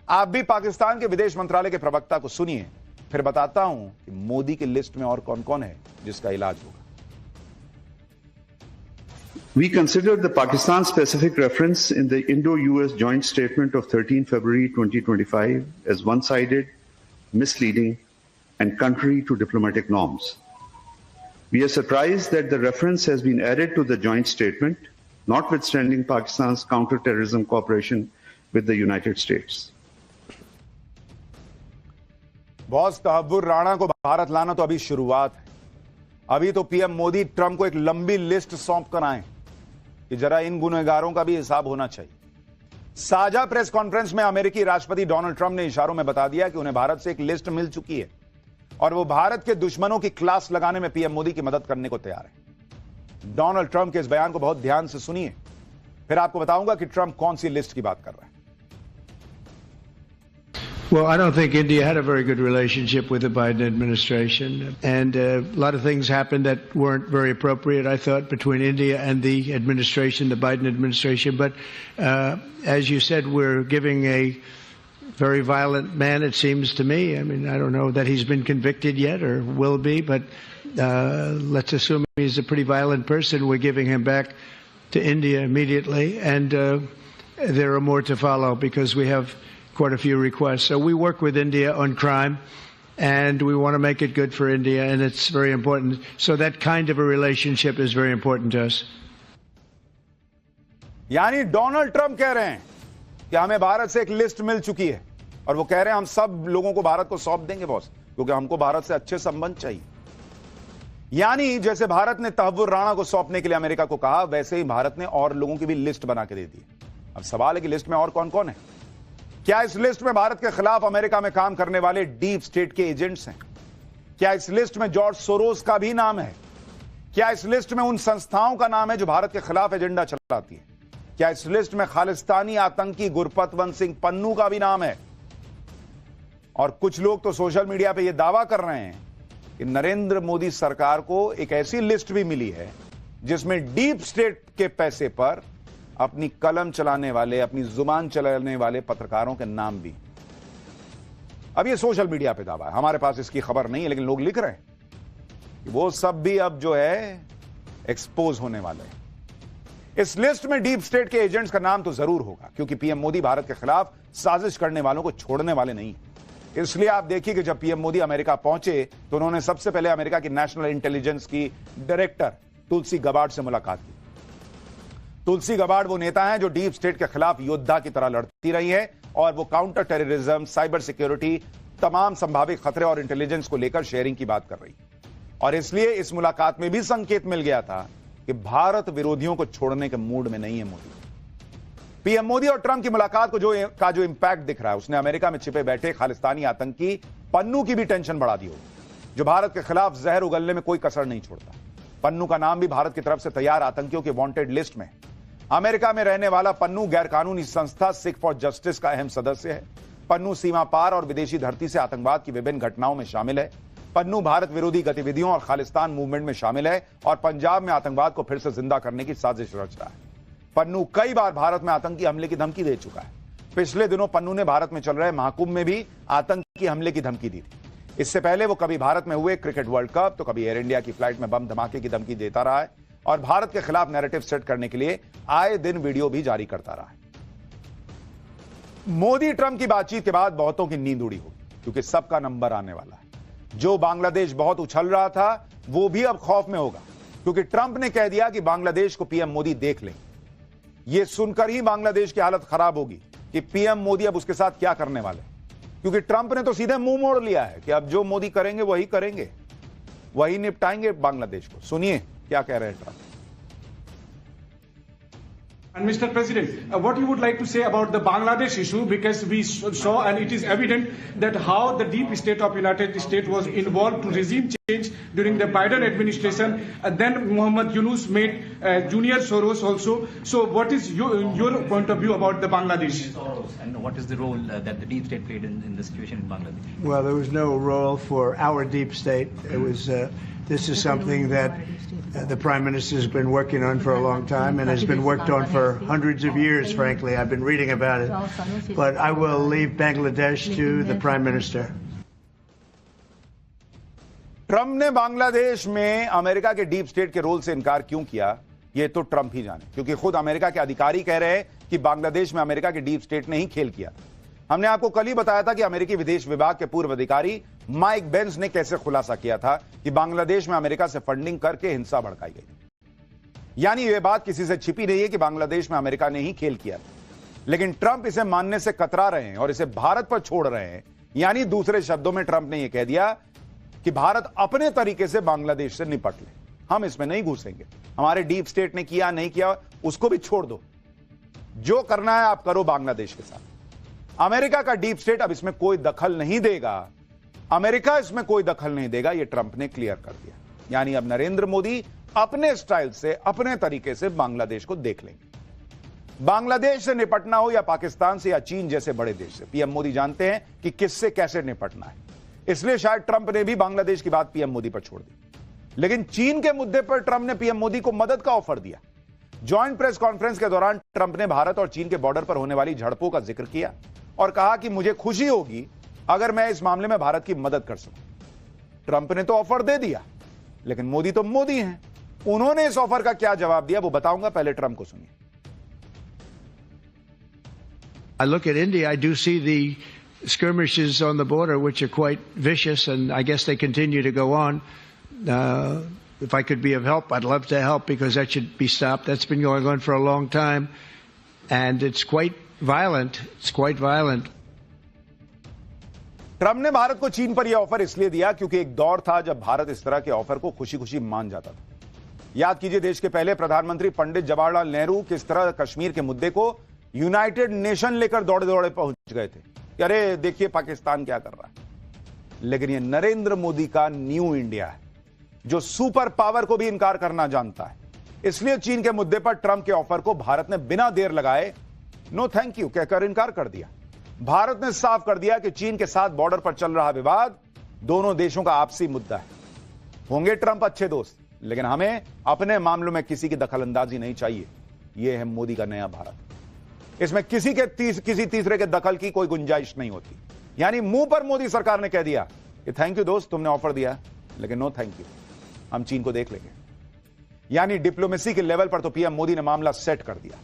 आप भी पाकिस्तान के विदेश मंत्रालय के प्रवक्ता को सुनिए, फिर बताता हूं कि मोदी की लिस्ट में और कौन कौन है जिसका इलाज होगा। We considered the Pakistan-specific reference in the Indo-US joint statement of 13 February 2025 as one-sided, misleading, and contrary to diplomatic norms. We are surprised that the reference has been added to the joint statement, notwithstanding Pakistan's counter-terrorism cooperation with the United States. Boss, Tahawwur Rana को भारत लाना तो अभी शुरुआत है। अभी तो PM Modi Trump को एक लंबी लिस्ट सौंप कर आए कि जरा इन गुनहगारों का भी हिसाब होना चाहिए। साझा प्रेस कॉन्फ्रेंस में अमेरिकी राष्ट्रपति डोनाल्ड ट्रंप ने इशारों में बता दिया कि उन्हें भारत से एक लिस्ट मिल चुकी है और वो भारत के दुश्मनों की क्लास लगाने में पीएम मोदी की मदद करने को तैयार है। डोनाल्ड ट्रंप के इस बयान को बहुत ध्यान से सुनिए, फिर आपको बताऊंगा कि ट्रंप कौन सी लिस्ट की बात कर रहा है। Well, I don't think India had a very good relationship with the Biden administration, and a lot of things happened that weren't very appropriate, I thought, between India and the administration, the Biden administration. But as you said, we're giving a very violent man, it seems to me. I mean, I don't know that he's been convicted yet or will be, but let's assume he's a pretty violent person. We're giving him back to India immediately, and there are more to follow because we have quite a few requests. So we work with India on crime, and we want to make it good for India, and it's very important. So that kind of a relationship is very important to us. यानी Donald Trump कह रहे हैं कि हमें भारत से एक list मिल चुकी है और वो कह रहे हैं हम सब लोगों को भारत को सौंप देंगे बॉस, क्योंकि हमको भारत से अच्छे संबंध चाहिए। यानी जैसे भारत ने तहव्वुर राणा को सौंपने के लिए अमेरिका को कहा, वैसे ही भारत ने और लोगों की भी लिस्ट बना के दे दी। अब सवाल है कि लिस्ट में और कौन कौन है। क्या इस लिस्ट में भारत के खिलाफ अमेरिका में काम करने वाले डीप स्टेट के एजेंट्स हैं? क्या इस लिस्ट में जॉर्ज सोरोस का भी नाम है? क्या इस लिस्ट में उन संस्थाओं का नाम है जो भारत के खिलाफ एजेंडा चलाती है? क्या इस लिस्ट में खालिस्तानी आतंकी गुरपतवंत सिंह पन्नू का भी नाम है? और कुछ लोग तो सोशल मीडिया पे यह दावा कर रहे हैं कि नरेंद्र मोदी सरकार को एक ऐसी लिस्ट भी मिली है जिसमें डीप स्टेट के पैसे पर अपनी कलम चलाने वाले, अपनी जुबान चलाने वाले पत्रकारों के नाम भी। अब ये सोशल मीडिया पे दावा है, हमारे पास इसकी खबर नहीं है, लेकिन लोग लिख रहे हैं कि वो सब भी अब जो है एक्सपोज होने वाले हैं। इस लिस्ट में डीप स्टेट के एजेंट्स का नाम तो जरूर होगा, क्योंकि पीएम मोदी भारत के खिलाफ साजिश करने वालों को छोड़ने वाले नहीं। इसलिए आप देखिए कि जब पीएम मोदी अमेरिका पहुंचे तो उन्होंने सबसे पहले अमेरिका की नेशनल इंटेलिजेंस की डायरेक्टर तुलसी गबार्ड से मुलाकात की। तुलसी गबार्ड वो नेता हैं जो डीप स्टेट के खिलाफ योद्धा की तरह लड़ती रही है और वो काउंटर टेररिज्म, साइबर सिक्योरिटी, तमाम संभावित खतरे और इंटेलिजेंस को लेकर शेयरिंग की बात कर रही। और इसलिए इस मुलाकात में भी संकेत मिल गया था कि भारत विरोधियों को छोड़ने के मूड में नहीं है मोदी। पीएम मोदी और ट्रंप की मुलाकात को जो इंपैक्ट दिख रहा है, उसने अमेरिका में छिपे बैठे खालिस्तानी आतंकी पन्नू की भी टेंशन बढ़ा दी होगी, जो भारत के खिलाफ जहर उगलने में कोई कसर नहीं छोड़ता। पन्नू का नाम भी भारत की तरफ से तैयार आतंकियों के वांटेड लिस्ट में। अमेरिका में रहने वाला पन्नू गैरकानूनी संस्था सिख फॉर जस्टिस का अहम सदस्य है। पन्नू सीमा पार और विदेशी धरती से आतंकवाद की विभिन्न घटनाओं में शामिल है। पन्नू भारत विरोधी गतिविधियों और खालिस्तान मूवमेंट में शामिल है और पंजाब में आतंकवाद को फिर से जिंदा करने की साजिश रच रहा है। पन्नू कई बार भारत में आतंकी हमले की धमकी दे चुका है। पिछले दिनों पन्नू ने भारत में चल रहे महाकुंभ में भी आतंकी हमले की धमकी दी थी। इससे पहले वो कभी भारत में हुए क्रिकेट वर्ल्ड कप तो कभी एयर इंडिया की फ्लाइट में बम धमाके की धमकी देता रहा है और भारत के खिलाफ नैरेटिव सेट करने के लिए आए दिन वीडियो भी जारी करता रहा है। मोदी ट्रंप की बातचीत के बाद बहुतों की नींद उड़ी होगी, क्योंकि सबका नंबर आने वाला है। जो बांग्लादेश बहुत उछल रहा था वो भी अब खौफ में होगा, क्योंकि ट्रंप ने कह दिया कि बांग्लादेश को पीएम मोदी देख लें। यह सुनकर ही बांग्लादेश की हालत खराब होगी कि पीएम मोदी अब उसके साथ क्या करने वाले, क्योंकि ट्रंप ने तो सीधे मुंह मोड़ लिया है कि अब जो मोदी करेंगे वही करेंगे, वही निपटाएंगे बांग्लादेश को। सुनिए क्या कह रहे हैं Trump. And Mr. President, what you would like to say about the Bangladesh issue, because we saw and it is evident that how the deep state of United States was involved to regime change during the Biden administration. Then Muhammad Yunus made Junior Soros also. So what is your point of view about the Bangladesh? And what is the role that the deep state played in the situation in Bangladesh? Well, there was no role for our deep state. It was This is something that the Prime Minister has been working on for a long time and has been worked on for hundreds of years, frankly. I've been reading about it. But I will leave Bangladesh to the Prime Minister. Trump ने बांग्लादेश में America के deep state के role से इनकार क्यों किया, यह तो ट्रंप ही जाने, क्योंकि खुद अमेरिका के अधिकारी कह रहे हैं कि बांग्लादेश में अमेरिका के डीप स्टेट ने ही खेल किया। हमने आपको कल ही बताया था कि अमेरिकी विदेश विभाग के पूर्व अधिकारी माइक बेंस ने कैसे खुलासा किया था कि बांग्लादेश में अमेरिका से फंडिंग करके हिंसा भड़काई गई। यानी यह बात किसी से छिपी नहीं है कि बांग्लादेश में अमेरिका ने ही खेल किया। लेकिन ट्रंप इसे मानने से कतरा रहे हैं और इसे भारत पर छोड़ रहे हैं। यानी दूसरे शब्दों में ट्रंप ने यह कह दिया कि भारत अपने तरीके से बांग्लादेश से निपट ले, हम इसमें नहीं घुसेंगे। हमारे डीप स्टेट ने किया नहीं किया उसको भी छोड़ दो, जो करना है आप करो बांग्लादेश के साथ। अमेरिका का डीप स्टेट अब इसमें कोई दखल नहीं देगा, अमेरिका इसमें कोई दखल नहीं देगा, यह ट्रंप ने क्लियर कर दिया। यानी अब नरेंद्र मोदी अपने स्टाइल से अपने तरीके से बांग्लादेश को देख लेंगे। बांग्लादेश से निपटना हो या पाकिस्तान से या चीन जैसे बड़े देश से, पीएम मोदी जानते हैं कि किससे कैसे निपटना है। इसलिए शायद ट्रंप ने भी बांग्लादेश की बात पीएम मोदी पर छोड़ दी। लेकिन चीन के मुद्दे पर ट्रंप ने पीएम मोदी को मदद का ऑफर दिया। ज्वाइंट प्रेस कॉन्फ्रेंस के दौरान ट्रंप ने भारत और चीन के बॉर्डर पर होने वाली झड़पों का जिक्र किया और कहा कि मुझे खुशी होगी अगर मैं इस मामले में भारत की मदद कर सकूं। ट्रंप ने तो ऑफर दे दिया, लेकिन मोदी तो मोदी हैं, उन्होंने इस ऑफर का क्या जवाब दिया वो बताऊंगा, पहले ट्रंप को सुनिए। I look at India, I do see the skirmishes on the border, which are quite vicious, and I guess they continue to go on. If I could be of help, I'd love to help because that should be stopped. That's been going on for a long time, and it's quite violent. It's quite violent. Trump ने भारत को चीन पर यह offer इसलिए दिया क्योंकि एक दौर था जब भारत इस तरह के ऑफर को खुशी खुशी मान जाता था। याद कीजिए देश के पहले प्रधानमंत्री पंडित जवाहरलाल नेहरू किस तरह कश्मीर के मुद्दे को यूनाइटेड नेशन लेकर दौड़े दौड़े पहुंच गए थे कि अरे देखिए पाकिस्तान क्या कर रहा है। लेकिन यह नरेंद्र मोदी का न्यू इंडिया है जो सुपर पावर को भी इनकार करना जानता है। इसलिए चीन के मुद्दे पर ट्रंप के ऑफर को भारत ने बिना देर लगाए नो थैंक यू कहकर इनकार कर दिया। भारत ने साफ कर दिया कि चीन के साथ बॉर्डर पर चल रहा विवाद दोनों देशों का आपसी मुद्दा है। होंगे ट्रंप अच्छे दोस्त, लेकिन हमें अपने मामलों में किसी की दखलंदाजी नहीं चाहिए। यह है मोदी का नया भारत। इसमें किसी तीसरे के दखल की कोई गुंजाइश नहीं होती। यानी मुंह पर मोदी सरकार ने कह दिया कि थैंक यू दोस्त, तुमने ऑफर दिया, लेकिन नो थैंक यू, हम चीन को देख लेंगे। यानी डिप्लोमेसी के लेवल पर तो पीएम मोदी ने मामला सेट कर दिया।